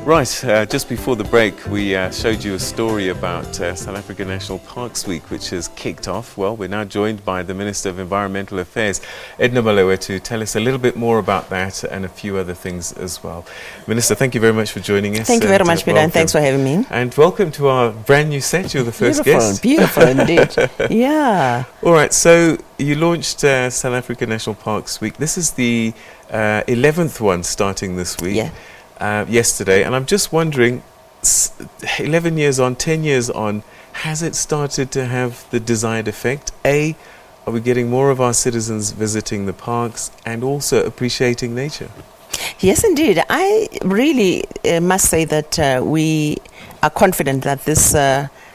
Right, just before the break, we showed you a story about South Africa National Parks Week, which has kicked off. Well, we're now joined by the Minister of Environmental Affairs, Edna Molewa, to tell us a little bit more about that and a few other things as well. Minister, thank you very much for joining us. Thank you very much, Peter, and thanks for having me. And welcome to our brand new set. You're the first guest. Beautiful indeed. Yeah. All right, so you launched South Africa National Parks Week. This is the 11th one starting this week. Yeah. Yesterday, and I'm just wondering, 11 years on, 10 years on, has it started to have the desired effect? A, are we getting more of our citizens visiting the parks and also appreciating nature? Yes, indeed. I really must say that we are confident that this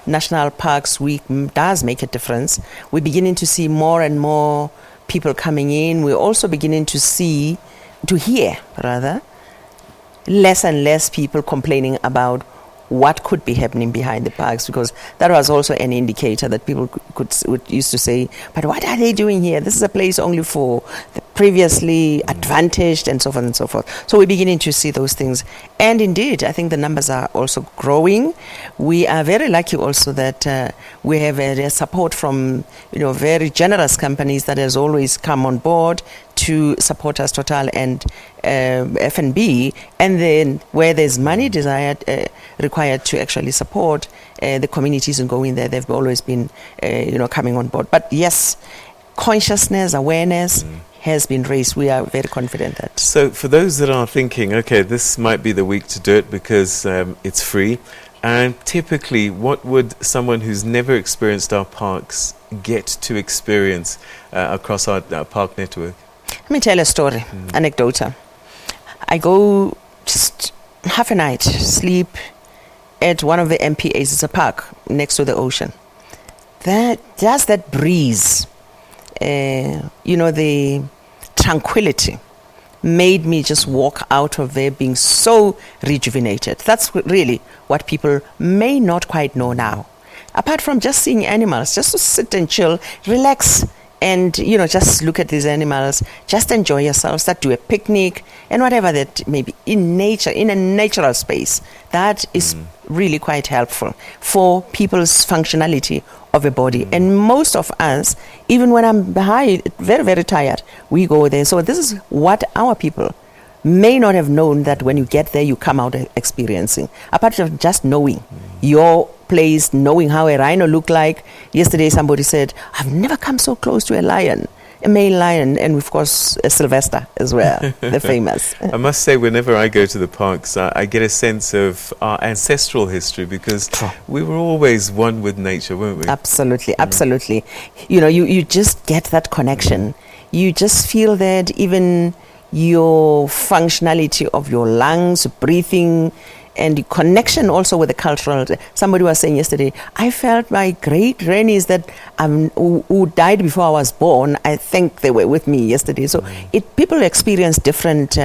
National Parks Week does make a difference. We're beginning to see more and more people coming in. We're also beginning to hear, less and less people complaining about what could be happening behind the parks, because that was also an indicator that people would used to say, but what are they doing here? This is a place only for the previously advantaged, and so forth and so forth. So we're beginning to see those things. And indeed, I think the numbers are also growing. We are very lucky also that we have a support from very generous companies that has always come on board to support us, Total and F&B, and then where there's money required to actually support the communities and go in there, they've always been coming on board. But yes, consciousness, awareness has been raised. We are very confident that. So for those that are thinking, okay, this might be the week to do it because it's free, and typically what would someone who's never experienced our parks get to experience across our park network? Let me tell a story, anecdotal. I go just half a night, sleep at one of the MPAs. It's a park next to the ocean. That breeze, the tranquility made me just walk out of there being so rejuvenated. That's really what people may not quite know now. Apart from just seeing animals, just to sit and chill, relax, and just look at these animals, just enjoy yourself, start do a picnic and whatever that may be in nature, in a natural space. That is really quite helpful for people's functionality of a body. And most of us, even when I'm very, very tired, we go there. So this is what our people may not have known, that when you get there, you come out experiencing. Apart from just knowing your place, knowing how a rhino looked like. Yesterday, somebody said, I've never come so close to a lion, a male lion, and of course, a Sylvester as well, the famous. I must say, whenever I go to the parks, I get a sense of our ancestral history, because we were always one with nature, weren't we? Absolutely, absolutely. You just get that connection. You just feel that even your functionality of your lungs, breathing, and the connection also with the cultural. Somebody was saying yesterday, I felt my great grannies that who died before I was born, I think they were with me yesterday. So people experience different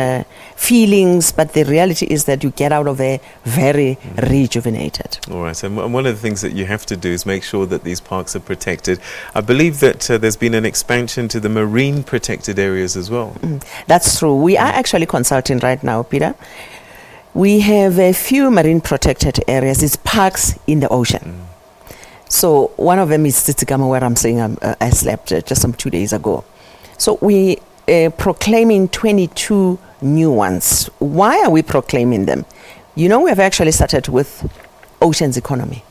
feelings, but the reality is that you get out of there very rejuvenated. All right, and one of the things that you have to do is make sure that these parks are protected. I believe that there's been an expansion to the marine protected areas as well. That's true. We are actually consulting right now, Peter. We have a few marine protected areas. It's parks in the ocean. So one of them is Tsitsikamma, where I'm saying I slept just some 2 days ago. So we proclaiming 22 new ones. Why are we proclaiming them? We have actually started with oceans economy.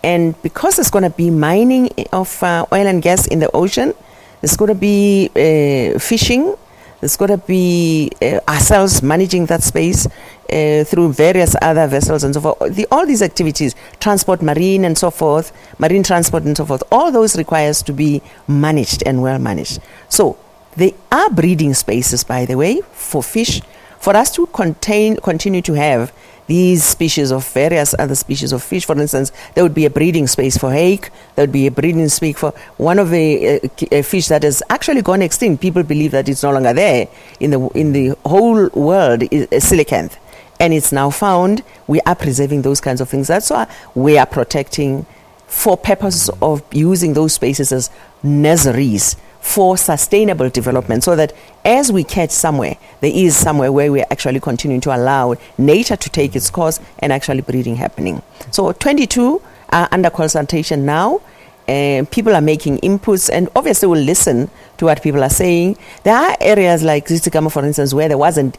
And because there's going to be mining of oil and gas in the ocean, there's going to be fishing, there's got to be ourselves managing that space through various other vessels and so forth. All these activities, transport, marine and so forth, marine transport and so forth, all those requires to be managed and well managed. So they are breeding spaces, by the way, for fish, for us to continue to have these species of various other species of fish. For instance, there would be a breeding space for hake. There would be a breeding space for one of the fish that has actually gone extinct. People believe that it's no longer there in the whole world, is coelacanth, and it's now found. We are preserving those kinds of things. That's why we are protecting for purposes of using those spaces as nurseries for sustainable development, so that as we catch somewhere, there is somewhere where we're actually continuing to allow nature to take its course and actually breeding happening. So 22 are under consultation now. People are making inputs, and obviously we'll listen to what people are saying. There are areas like Zitigama, for instance, where there wasn't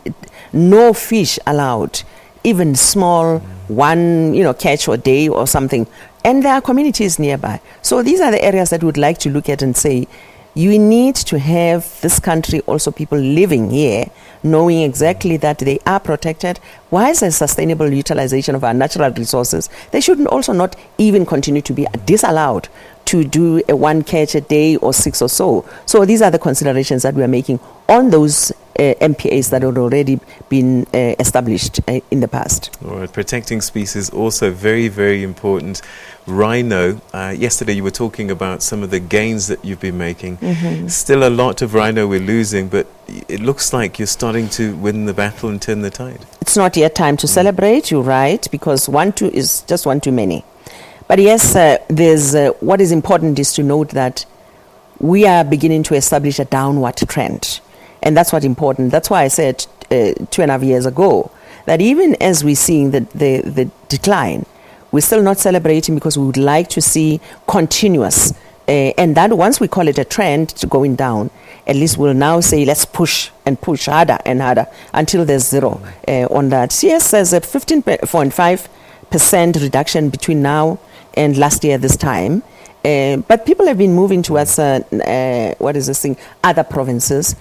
no fish allowed, even small one catch or day or something, and there are communities nearby. So these are the areas that we'd like to look at and say, you need to have this country, also people living here, knowing exactly that they are protected. Whilst there's sustainable utilization of our natural resources, they shouldn't also not even continue to be disallowed to do a one catch a day or 6 or so. So these are the considerations that we are making on those MPAs that had already been established in the past. All right, protecting species also very, very important. Rhino, yesterday you were talking about some of the gains that you've been making. Still a lot of rhino we're losing, but it looks like you're starting to win the battle and turn the tide. It's not yet time to celebrate, you're right, because 1-2 is just one too many. But yes, there's what is important is to note that we are beginning to establish a downward trend. And that's what's important. That's why I said 2.5 years ago that even as we're seeing the decline, we're still not celebrating, because we would like to see continuous. And that once we call it a trend to going down, at least we'll now say let's push and push harder and harder until there's zero on that. Yes, there's a 15.5% reduction between now and last year this time. But people have been moving towards other provinces,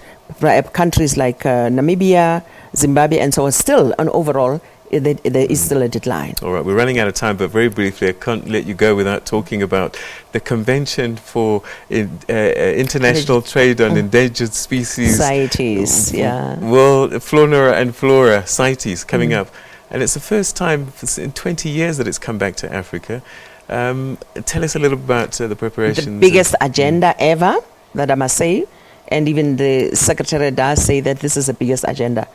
countries like Namibia, Zimbabwe, and so on. Still, on overall, there is still a decline. All right, we're running out of time, but very briefly, I can't let you go without talking about the Convention for International Trade on Endangered Species. CITES, yeah. World Fauna and Flora, CITES, coming up. And it's the first time in 20 years that it's come back to Africa. Tell us a little about the preparations. The biggest agenda ever, that I must say. And even the Secretary does say that this is the biggest agenda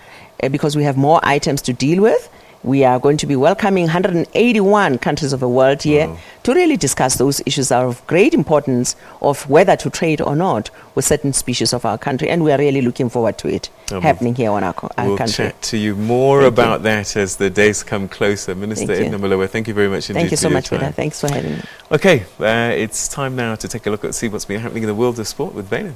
because we have more items to deal with. We are going to be welcoming 181 countries of the world here to really discuss those issues that are of great importance of whether to trade or not with certain species of our country. And we are really looking forward to it happening here on our country. We'll chat to you more about that as the days come closer. Minister Edna Molewa, thank you very much indeed. Thank you so much, Peter. Thanks for having me. Okay, it's time now to take a look at see what's been happening in the world of sport with Valen.